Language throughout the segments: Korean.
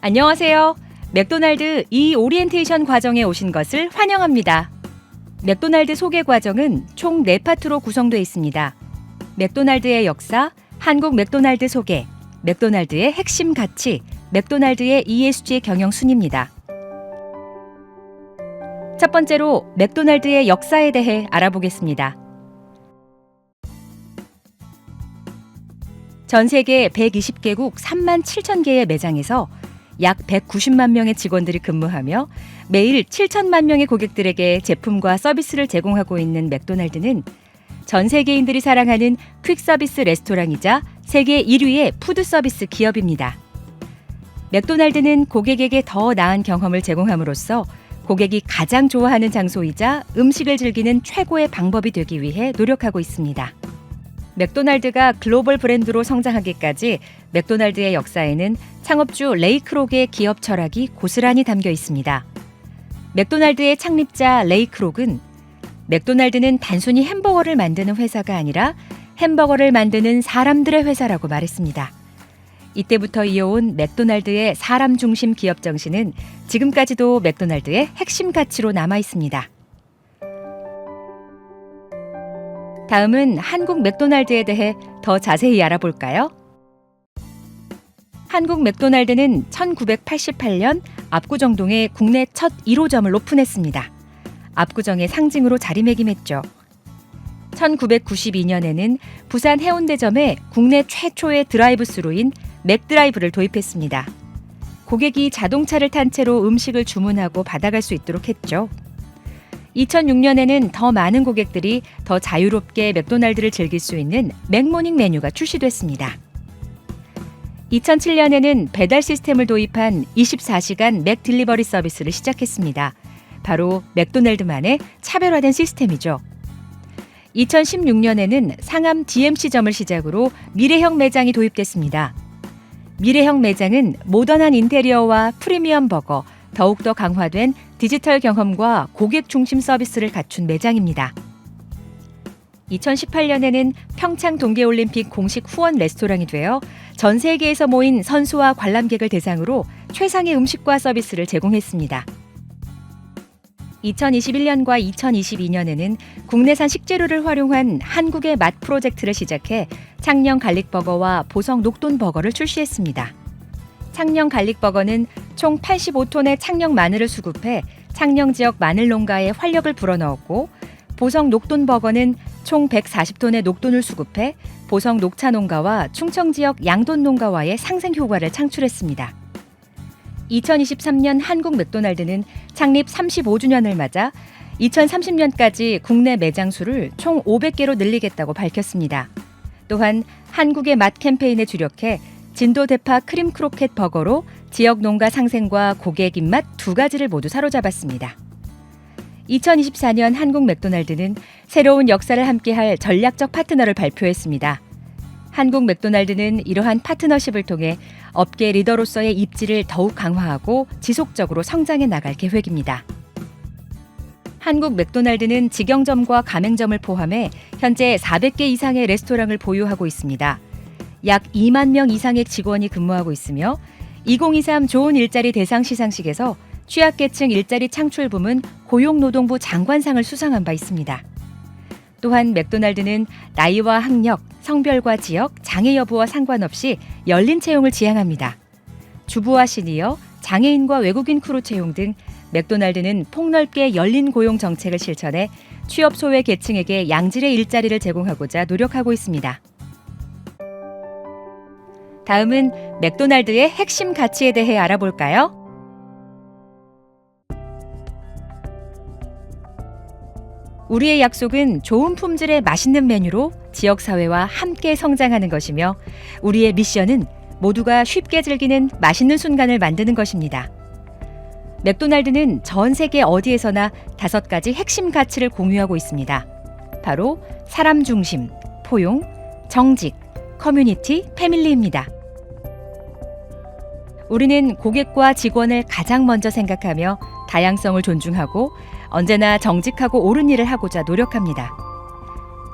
안녕하세요. 맥도날드 오리엔테이션 과정에 오신 것을 환영합니다. 맥도날드 소개 과정은 총 4파트로 구성되어 있습니다. 맥도날드의 역사, 한국 맥도날드 소개, 맥도날드의 핵심 가치, 맥도날드의 ESG 경영 순입니다. 첫 번째로 맥도날드의 역사에 대해 알아보겠습니다. 전 세계 120개국 3만 7천 개의 매장에서 약 190만 명의 직원들이 근무하며 매일 7천만 명의 고객들에게 제품과 서비스를 제공하고 있는 맥도날드는 전 세계인들이 사랑하는 퀵서비스 레스토랑이자 세계 1위의 푸드서비스 기업입니다. 맥도날드는 고객에게 더 나은 경험을 제공함으로써 고객이 가장 좋아하는 장소이자 음식을 즐기는 최고의 방법이 되기 위해 노력하고 있습니다. 맥도날드가 글로벌 브랜드로 성장하기까지 맥도날드의 역사에는 창업주 레이 크록의 기업 철학이 고스란히 담겨 있습니다. 맥도날드의 창립자 레이 크록은 맥도날드는 단순히 햄버거를 만드는 회사가 아니라 햄버거를 만드는 사람들의 회사라고 말했습니다. 이때부터 이어온 맥도날드의 사람 중심 기업 정신은 지금까지도 맥도날드의 핵심 가치로 남아 있습니다. 다음은 한국 맥도날드에 대해 더 자세히 알아볼까요? 한국 맥도날드는 1988년 압구정동에 국내 첫 1호점을 오픈했습니다. 압구정의 상징으로 자리매김했죠. 1992년에는 부산 해운대점에 국내 최초의 드라이브스루인 맥드라이브를 도입했습니다. 고객이 자동차를 탄 채로 음식을 주문하고 받아갈 수 있도록 했죠. 2006년에는 더 많은 고객들이 더 자유롭게 맥도날드를 즐길 수 있는 맥모닝 메뉴가 출시됐습니다. 2007년에는 배달 시스템을 도입한 24시간 맥딜리버리 서비스를 시작했습니다. 바로 맥도날드만의 차별화된 시스템이죠. 2016년에는 상암 DMC점을 시작으로 미래형 매장이 도입됐습니다. 미래형 매장은 모던한 인테리어와 프리미엄 버거, 더욱더 강화된 디지털 경험과 고객 중심 서비스를 갖춘 매장입니다. 2018년에는 평창 동계올림픽 공식 후원 레스토랑이 되어 전 세계에서 모인 선수와 관람객을 대상으로 최상의 음식과 서비스를 제공했습니다. 2021년과 2022년에는 국내산 식재료를 활용한 한국의 맛 프로젝트를 시작해 창녕 갈릭버거와 보성 녹돈버거를 출시했습니다. 창녕 갈릭버거는 총 85톤의 창녕 마늘을 수급해 창녕 지역 마늘 농가에 활력을 불어넣었고, 보성 녹돈버거는 총 140톤의 녹돈을 수급해 보성 녹차 농가와 충청 지역 양돈 농가와의 상생 효과를 창출했습니다. 2023년 한국 맥도날드는 창립 35주년을 맞아 2030년까지 국내 매장 수를 총 500개로 늘리겠다고 밝혔습니다. 또한 한국의 맛 캠페인에 주력해 진도 대파 크림 크로켓 버거로 지역 농가 상생과 고객 입맛 두 가지를 모두 사로잡았습니다. 2024년 한국 맥도날드는 새로운 역사를 함께할 전략적 파트너를 발표했습니다. 한국 맥도날드는 이러한 파트너십을 통해 업계 리더로서의 입지를 더욱 강화하고 지속적으로 성장해 나갈 계획입니다. 한국 맥도날드는 직영점과 가맹점을 포함해 현재 400개 이상의 레스토랑을 보유하고 있습니다. 약 2만 명 이상의 직원이 근무하고 있으며 2023 좋은 일자리 대상 시상식에서 취약계층 일자리 창출 부문 고용노동부 장관상을 수상한 바 있습니다. 또한 맥도날드는 나이와 학력, 성별과 지역, 장애 여부와 상관없이 열린 채용을 지향합니다. 주부와 시니어, 장애인과 외국인 크루 채용 등 맥도날드는 폭넓게 열린 고용 정책을 실천해 취업 소외 계층에게 양질의 일자리를 제공하고자 노력하고 있습니다. 다음은 맥도날드의 핵심 가치에 대해 알아볼까요? 우리의 약속은 좋은 품질의 맛있는 메뉴로 지역사회와 함께 성장하는 것이며, 우리의 미션은 모두가 쉽게 즐기는 맛있는 순간을 만드는 것입니다. 맥도날드는 전 세계 어디에서나 5가지 핵심 가치를 공유하고 있습니다. 바로 사람 중심, 포용, 정직, 커뮤니티, 패밀리입니다. 우리는 고객과 직원을 가장 먼저 생각하며 다양성을 존중하고 언제나 정직하고 옳은 일을 하고자 노력합니다.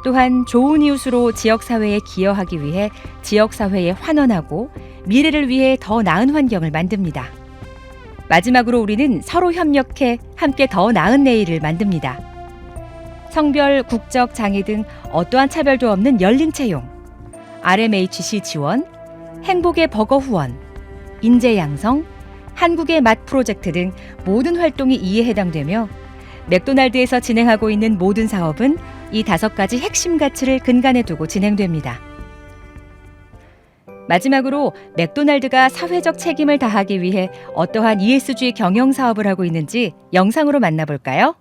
또한 좋은 이웃으로 지역사회에 기여하기 위해 지역사회에 환원하고 미래를 위해 더 나은 환경을 만듭니다. 마지막으로 우리는 서로 협력해 함께 더 나은 내일을 만듭니다. 성별, 국적, 장애 등 어떠한 차별도 없는 열린 채용, RMHC 지원, 행복의 버거 후원, 인재 양성, 한국의 맛 프로젝트 등 모든 활동이 이에 해당되며 맥도날드에서 진행하고 있는 모든 사업은 이 5가지 핵심 가치를 근간에 두고 진행됩니다. 마지막으로 맥도날드가 사회적 책임을 다하기 위해 어떠한 ESG 경영 사업을 하고 있는지 영상으로 만나볼까요?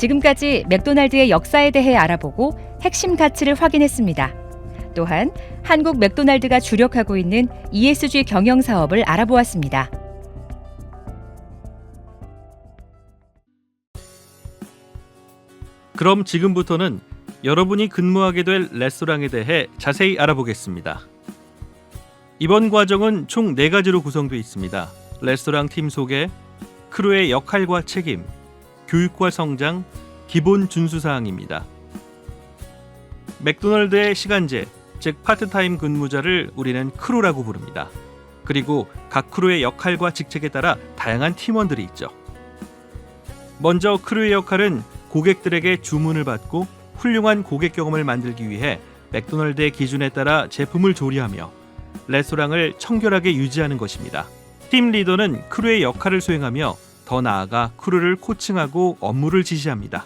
지금까지 맥도날드의 역사에 대해 알아보고 핵심 가치를 확인했습니다. 또한 한국 맥도날드가 주력하고 있는 ESG 경영 사업을 알아보았습니다. 그럼 지금부터는 여러분이 근무하게 될 레스토랑에 대해 자세히 알아보겠습니다. 이번 과정은 총 4가지로 구성되어 있습니다. 레스토랑 팀 소개, 크루의 역할과 책임, 교육과 성장, 기본 준수사항입니다. 맥도날드의 시간제, 즉 파트타임 근무자를 우리는 크루라고 부릅니다. 그리고 각 크루의 역할과 직책에 따라 다양한 팀원들이 있죠. 먼저 크루의 역할은 고객들에게 주문을 받고 훌륭한 고객 경험을 만들기 위해 맥도날드의 기준에 따라 제품을 조리하며 레스토랑을 청결하게 유지하는 것입니다. 팀 리더는 크루의 역할을 수행하며 더 나아가 크루를 코칭하고 업무를 지시합니다.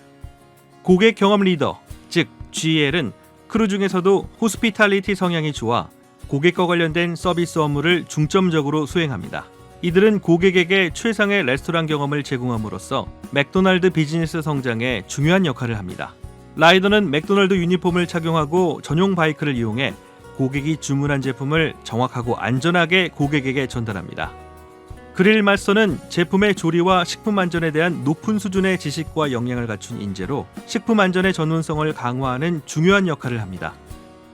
고객 경험 리더, 즉 GL은 크루 중에서도 호스피탈리티 성향이 좋아 고객과 관련된 서비스 업무를 중점적으로 수행합니다. 이들은 고객에게 최상의 레스토랑 경험을 제공함으로써 맥도날드 비즈니스 성장에 중요한 역할을 합니다. 라이더는 맥도날드 유니폼을 착용하고 전용 바이크를 이용해 고객이 주문한 제품을 정확하고 안전하게 고객에게 전달합니다. 그릴 마스터는 제품의 조리와 식품 안전에 대한 높은 수준의 지식과 역량을 갖춘 인재로 식품 안전의 전문성을 강화하는 중요한 역할을 합니다.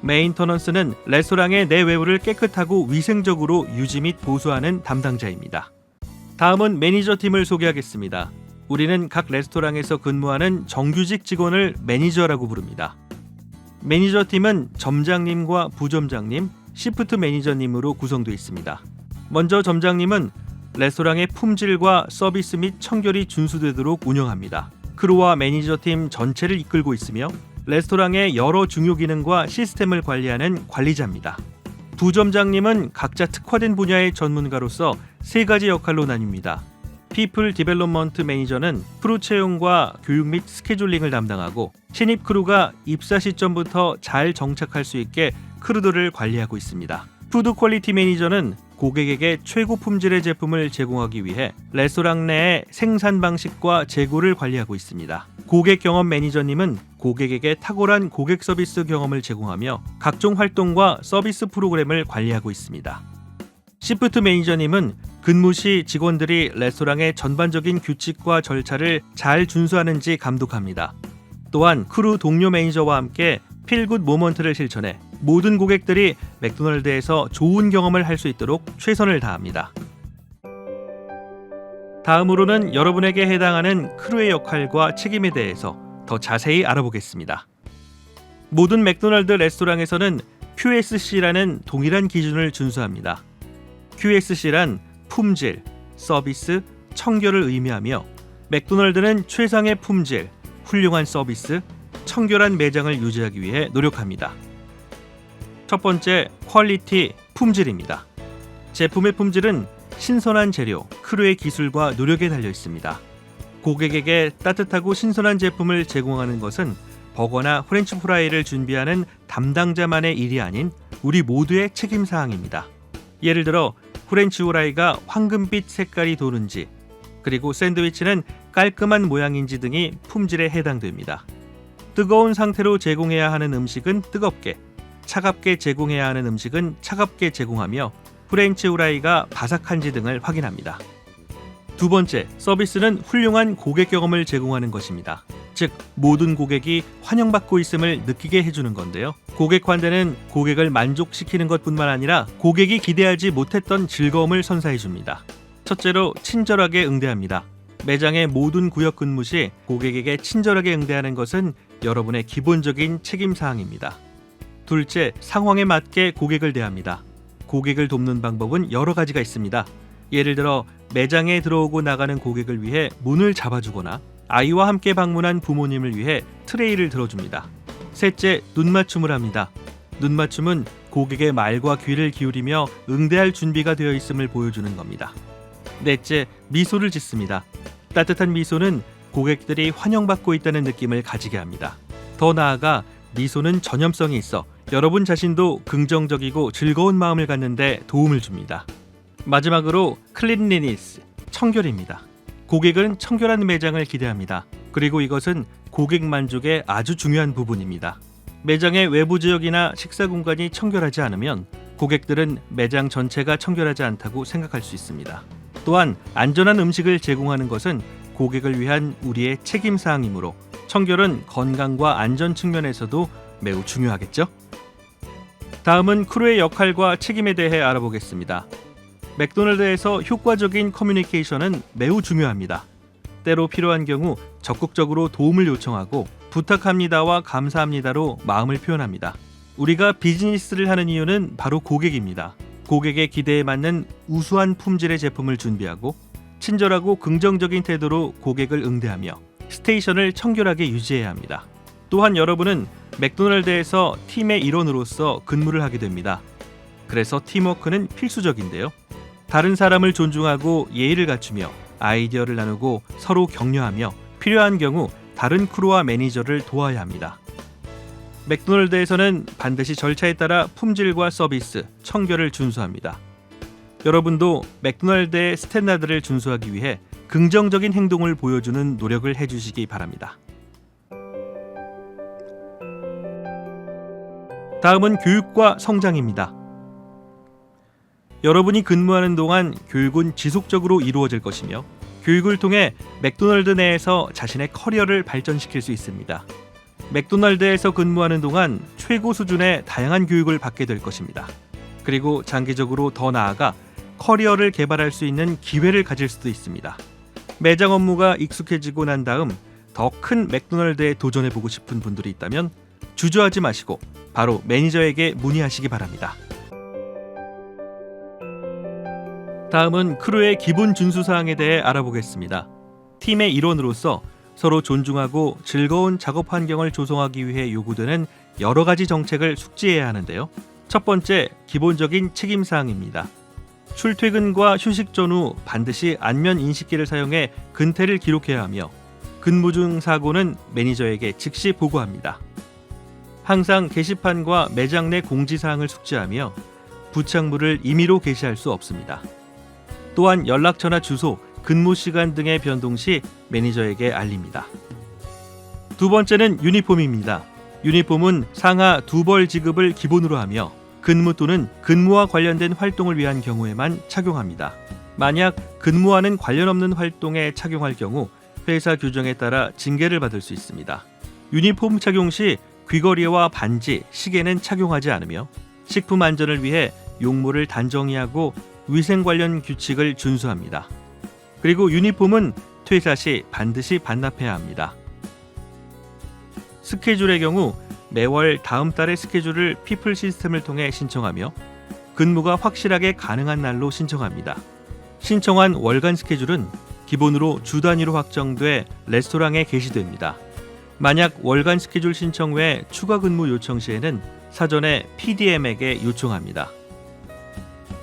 메인터넌스는 레스토랑의 내외부를 깨끗하고 위생적으로 유지 및 보수하는 담당자입니다. 다음은 매니저 팀을 소개하겠습니다. 우리는 각 레스토랑에서 근무하는 정규직 직원을 매니저라고 부릅니다. 매니저 팀은 점장님과 부점장님, 시프트 매니저님으로 구성되어 있습니다. 먼저 점장님은 레스토랑의 품질과 서비스 및 청결이 준수되도록 운영합니다. 크루와 매니저 팀 전체를 이끌고 있으며 레스토랑의 여러 중요 기능과 시스템을 관리하는 관리자입니다. 부점장님은 각자 특화된 분야의 전문가로서 세 가지 역할로 나뉩니다. 피플 디벨롭먼트 매니저는 크루 채용과 교육 및 스케줄링을 담당하고 신입 크루가 입사 시점부터 잘 정착할 수 있게 크루들을 관리하고 있습니다. 푸드 퀄리티 매니저는 고객에게 최고 품질의 제품을 제공하기 위해 레스토랑 내의 생산 방식과 재고를 관리하고 있습니다. 고객 경험 매니저님은 고객에게 탁월한 고객 서비스 경험을 제공하며 각종 활동과 서비스 프로그램을 관리하고 있습니다. 시프트 매니저님은 근무 시 직원들이 레스토랑의 전반적인 규칙과 절차를 잘 준수하는지 감독합니다. 또한 크루 동료 매니저와 함께 필굿 모먼트를 실천해 모든 고객들이 맥도날드에서 좋은 경험을 할 수 있도록 최선을 다합니다. 다음으로는 여러분에게 해당하는 크루의 역할과 책임에 대해서 더 자세히 알아보겠습니다. 모든 맥도날드 레스토랑에서는 QSC라는 동일한 기준을 준수합니다. QSC란 품질, 서비스, 청결을 의미하며 맥도날드는 최상의 품질, 훌륭한 서비스, 청결한 매장을 유지하기 위해 노력합니다. 첫 번째, 퀄리티, 품질입니다. 제품의 품질은 신선한 재료, 크루의 기술과 노력에 달려 있습니다. 고객에게 따뜻하고 신선한 제품을 제공하는 것은 버거나 프렌치 프라이를 준비하는 담당자만의 일이 아닌 우리 모두의 책임 사항입니다. 예를 들어 프렌치 프라이가 황금빛 색깔이 도는지, 그리고 샌드위치는 깔끔한 모양인지 등이 품질에 해당됩니다. 뜨거운 상태로 제공해야 하는 음식은 뜨겁게, 차갑게 제공해야 하는 음식은 차갑게 제공하며 프렌치 프라이가 바삭한지 등을 확인합니다. 두 번째, 서비스는 훌륭한 고객 경험을 제공하는 것입니다. 즉, 모든 고객이 환영받고 있음을 느끼게 해주는 건데요. 고객 환대는 고객을 만족시키는 것뿐만 아니라 고객이 기대하지 못했던 즐거움을 선사해줍니다. 첫째로, 친절하게 응대합니다. 매장의 모든 구역 근무 시 고객에게 친절하게 응대하는 것은 여러분의 기본적인 책임 사항입니다. 둘째, 상황에 맞게 고객을 대합니다. 고객을 돕는 방법은 여러 가지가 있습니다. 예를 들어 매장에 들어오고 나가는 고객을 위해 문을 잡아주거나 아이와 함께 방문한 부모님을 위해 트레이를 들어줍니다. 셋째, 눈맞춤을 합니다. 눈맞춤은 고객의 말과 귀를 기울이며 응대할 준비가 되어 있음을 보여주는 겁니다. 넷째, 미소를 짓습니다. 따뜻한 미소는 고객들이 환영받고 있다는 느낌을 가지게 합니다. 더 나아가 미소는 전염성이 있어 여러분 자신도 긍정적이고 즐거운 마음을 갖는데 도움을 줍니다. 마지막으로 클린리니스, 청결입니다. 고객은 청결한 매장을 기대합니다. 그리고 이것은 고객 만족의 아주 중요한 부분입니다. 매장의 외부 지역이나 식사 공간이 청결하지 않으면 고객들은 매장 전체가 청결하지 않다고 생각할 수 있습니다. 또한 안전한 음식을 제공하는 것은 고객을 위한 우리의 책임 사항이므로 청결은 건강과 안전 측면에서도 매우 중요하겠죠? 다음은 크루의 역할과 책임에 대해 알아보겠습니다. 맥도날드에서 효과적인 커뮤니케이션은 매우 중요합니다. 때로 필요한 경우 적극적으로 도움을 요청하고 부탁합니다와 감사합니다로 마음을 표현합니다. 우리가 비즈니스를 하는 이유는 바로 고객입니다. 고객의 기대에 맞는 우수한 품질의 제품을 준비하고 친절하고 긍정적인 태도로 고객을 응대하며 스테이션을 청결하게 유지해야 합니다. 또한 여러분은 맥도날드에서 팀의 일원으로서 근무를 하게 됩니다. 그래서 팀워크는 필수적인데요. 다른 사람을 존중하고 예의를 갖추며 아이디어를 나누고 서로 격려하며 필요한 경우 다른 크루와 매니저를 도와야 합니다. 맥도날드에서는 반드시 절차에 따라 품질과 서비스, 청결을 준수합니다. 여러분도 맥도날드의 스탠다드를 준수하기 위해 긍정적인 행동을 보여주는 노력을 해주시기 바랍니다. 다음은 교육과 성장입니다. 여러분이 근무하는 동안 교육은 지속적으로 이루어질 것이며 교육을 통해 맥도날드 내에서 자신의 커리어를 발전시킬 수 있습니다. 맥도날드에서 근무하는 동안 최고 수준의 다양한 교육을 받게 될 것입니다. 그리고 장기적으로 더 나아가 커리어를 개발할 수 있는 기회를 가질 수도 있습니다. 매장 업무가 익숙해지고 난 다음 더 큰 맥도날드에 도전해보고 싶은 분들이 있다면 주저하지 마시고 바로 매니저에게 문의하시기 바랍니다. 다음은 크루의 기본 준수사항에 대해 알아보겠습니다. 팀의 일원으로서 서로 존중하고 즐거운 작업 환경을 조성하기 위해 요구되는 여러 가지 정책을 숙지해야 하는데요. 첫 번째, 기본적인 책임사항입니다. 출퇴근과 휴식 전후 반드시 안면 인식기를 사용해 근태를 기록해야 하며 근무 중 사고는 매니저에게 즉시 보고합니다. 항상 게시판과 매장 내 공지사항을 숙지하며 부착물을 임의로 게시할 수 없습니다. 또한 연락처나 주소, 근무 시간 등의 변동 시 매니저에게 알립니다. 두 번째는 유니폼입니다. 유니폼은 상하 2벌 지급을 기본으로 하며 근무 또는 근무와 관련된 활동을 위한 경우에만 착용합니다. 만약 근무와는 관련 없는 활동에 착용할 경우 회사 규정에 따라 징계를 받을 수 있습니다. 유니폼 착용 시 귀걸이와 반지, 시계는 착용하지 않으며 식품 안전을 위해 용모를 단정히 하고 위생 관련 규칙을 준수합니다. 그리고 유니폼은 퇴사 시 반드시 반납해야 합니다. 스케줄의 경우 매월 다음 달의 스케줄을 피플 시스템을 통해 신청하며 근무가 확실하게 가능한 날로 신청합니다. 신청한 월간 스케줄은 기본으로 주 단위로 확정돼 레스토랑에 게시됩니다. 만약 월간 스케줄 신청 외 추가 근무 요청 시에는 사전에 PDM에게 요청합니다.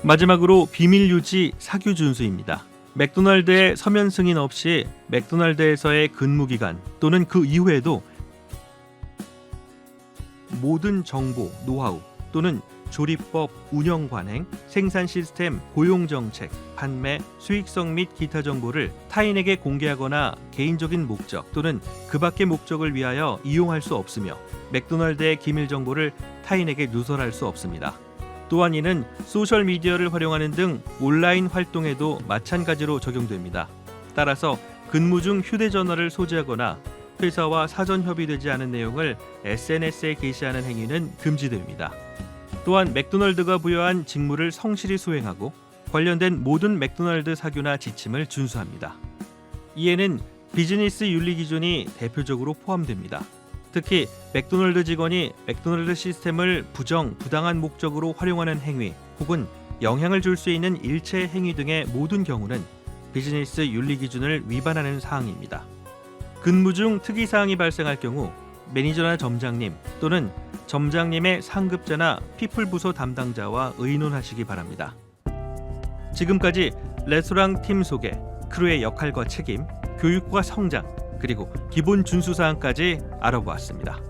마지막으로 비밀 유지 사규 준수입니다. 맥도날드의 서면 승인 없이 맥도날드에서의 근무 기간 또는 그 이후에도 모든 정보, 노하우 또는 조리법, 운영 관행, 생산 시스템, 고용 정책, 판매, 수익성 및 기타 정보를 타인에게 공개하거나 개인적인 목적 또는 그 밖의 목적을 위하여 이용할 수 없으며 맥도날드의 기밀 정보를 타인에게 누설할 수 없습니다. 또한 이는 소셜미디어를 활용하는 등 온라인 활동에도 마찬가지로 적용됩니다. 따라서 근무 중 휴대전화를 소지하거나 회사와 사전 협의되지 않은 내용을 SNS에 게시하는 행위는 금지됩니다. 또한 맥도날드가 부여한 직무를 성실히 수행하고 관련된 모든 맥도날드 사규나 지침을 준수합니다. 이에는 비즈니스 윤리 기준이 대표적으로 포함됩니다. 특히 맥도날드 직원이 맥도날드 시스템을 부당한 목적으로 활용하는 행위 혹은 영향을 줄 수 있는 일체 행위 등의 모든 경우는 비즈니스 윤리 기준을 위반하는 사항입니다. 근무 중 특이사항이 발생할 경우 매니저나 점장님 또는 점장님의 상급자나 피플 부서 담당자와 의논하시기 바랍니다. 지금까지 레스토랑 팀 소개, 크루의 역할과 책임, 교육과 성장, 그리고 기본 준수사항까지 알아보았습니다.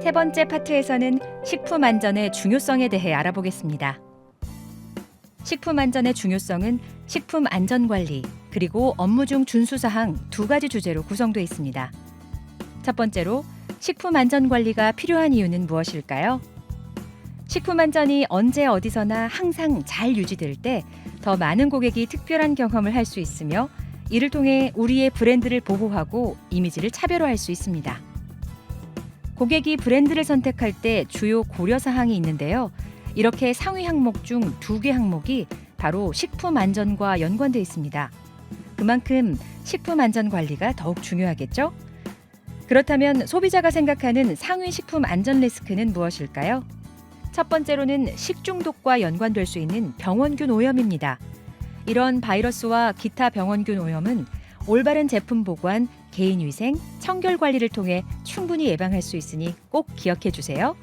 세 번째 파트에서는 식품 안전의 중요성에 대해 알아보겠습니다. 식품 안전의 중요성은 식품 안전 관리, 그리고 업무 중 준수사항 두 가지 주제로 구성되어 있습니다. 첫 번째로 식품 안전 관리가 필요한 이유는 무엇일까요? 식품 안전이 언제 어디서나 항상 잘 유지될 때 더 많은 고객이 특별한 경험을 할 수 있으며 이를 통해 우리의 브랜드를 보호하고 이미지를 차별화할 수 있습니다. 고객이 브랜드를 선택할 때 주요 고려사항이 있는데요. 이렇게 상위 항목 중 2개 항목이 바로 식품 안전과 연관되어 있습니다. 그만큼 식품 안전 관리가 더욱 중요하겠죠? 그렇다면 소비자가 생각하는 상위 식품 안전 리스크는 무엇일까요? 첫 번째로는 식중독과 연관될 수 있는 병원균 오염입니다. 이런 바이러스와 기타 병원균 오염은 올바른 제품 보관, 개인 위생, 청결 관리를 통해 충분히 예방할 수 있으니 꼭 기억해 주세요.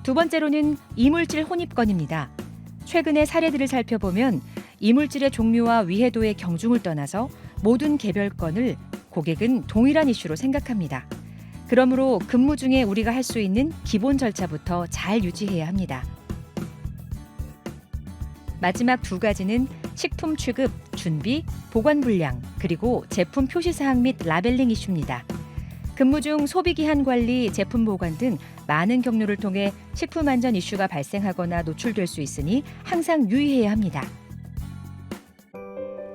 두 번째로는 이물질 혼입건입니다. 최근의 사례들을 살펴보면 이물질의 종류와 위해도의 경중을 떠나서 모든 개별건을 고객은 동일한 이슈로 생각합니다. 그러므로 근무 중에 우리가 할 수 있는 기본 절차부터 잘 유지해야 합니다. 마지막 두 가지는 식품 취급, 준비, 보관 불량, 그리고 제품 표시사항 및 라벨링 이슈입니다. 근무 중 소비기한 관리, 제품 보관 등 많은 경로를 통해 식품 안전 이슈가 발생하거나 노출될 수 있으니 항상 유의해야 합니다.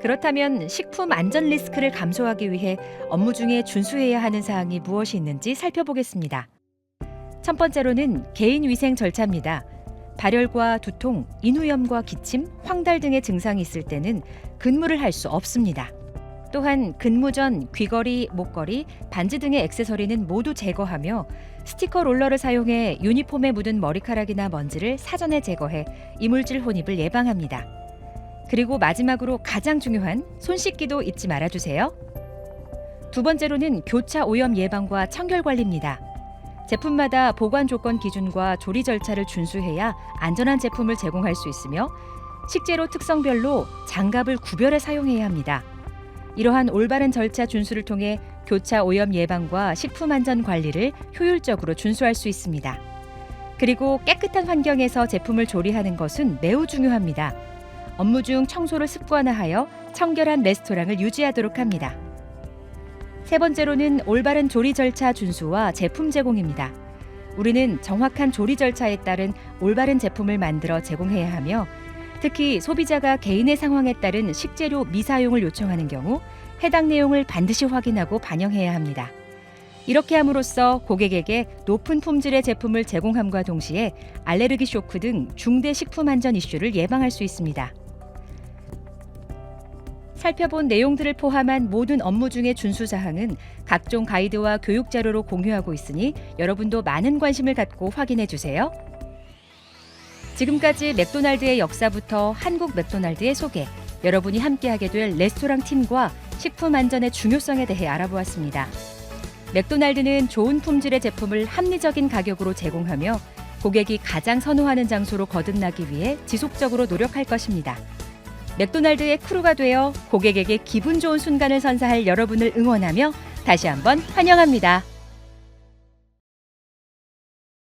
그렇다면 식품 안전 리스크를 감소하기 위해 업무 중에 준수해야 하는 사항이 무엇이 있는지 살펴보겠습니다. 첫 번째로는 개인 위생 절차입니다. 발열과 두통, 인후염과 기침, 황달 등의 증상이 있을 때는 근무를 할 수 없습니다. 또한 근무 전 귀걸이, 목걸이, 반지 등의 액세서리는 모두 제거하며 스티커 롤러를 사용해 유니폼에 묻은 머리카락이나 먼지를 사전에 제거해 이물질 혼입을 예방합니다. 그리고 마지막으로 가장 중요한 손 씻기도 잊지 말아주세요. 두 번째로는 교차 오염 예방과 청결 관리입니다. 제품마다 보관 조건 기준과 조리 절차를 준수해야 안전한 제품을 제공할 수 있으며 식재료 특성별로 장갑을 구별해 사용해야 합니다. 이러한 올바른 절차 준수를 통해 교차 오염 예방과 식품 안전 관리를 효율적으로 준수할 수 있습니다. 그리고 깨끗한 환경에서 제품을 조리하는 것은 매우 중요합니다. 업무 중 청소를 습관화하여 청결한 레스토랑을 유지하도록 합니다. 세 번째로는 올바른 조리 절차 준수와 제품 제공입니다. 우리는 정확한 조리 절차에 따른 올바른 제품을 만들어 제공해야 하며 특히 소비자가 개인의 상황에 따른 식재료 미사용을 요청하는 경우 해당 내용을 반드시 확인하고 반영해야 합니다. 이렇게 함으로써 고객에게 높은 품질의 제품을 제공함과 동시에 알레르기 쇼크 등 중대 식품 안전 이슈를 예방할 수 있습니다. 살펴본 내용들을 포함한 모든 업무 중의 준수 사항은 각종 가이드와 교육 자료로 공유하고 있으니 여러분도 많은 관심을 갖고 확인해 주세요. 지금까지 맥도날드의 역사부터 한국 맥도날드의 소개, 여러분이 함께하게 될 레스토랑 팀과 식품 안전의 중요성에 대해 알아보았습니다. 맥도날드는 좋은 품질의 제품을 합리적인 가격으로 제공하며 고객이 가장 선호하는 장소로 거듭나기 위해 지속적으로 노력할 것입니다. 맥도날드의 크루가 되어 고객에게 기분 좋은 순간을 선사할 여러분을 응원하며 다시 한번 환영합니다.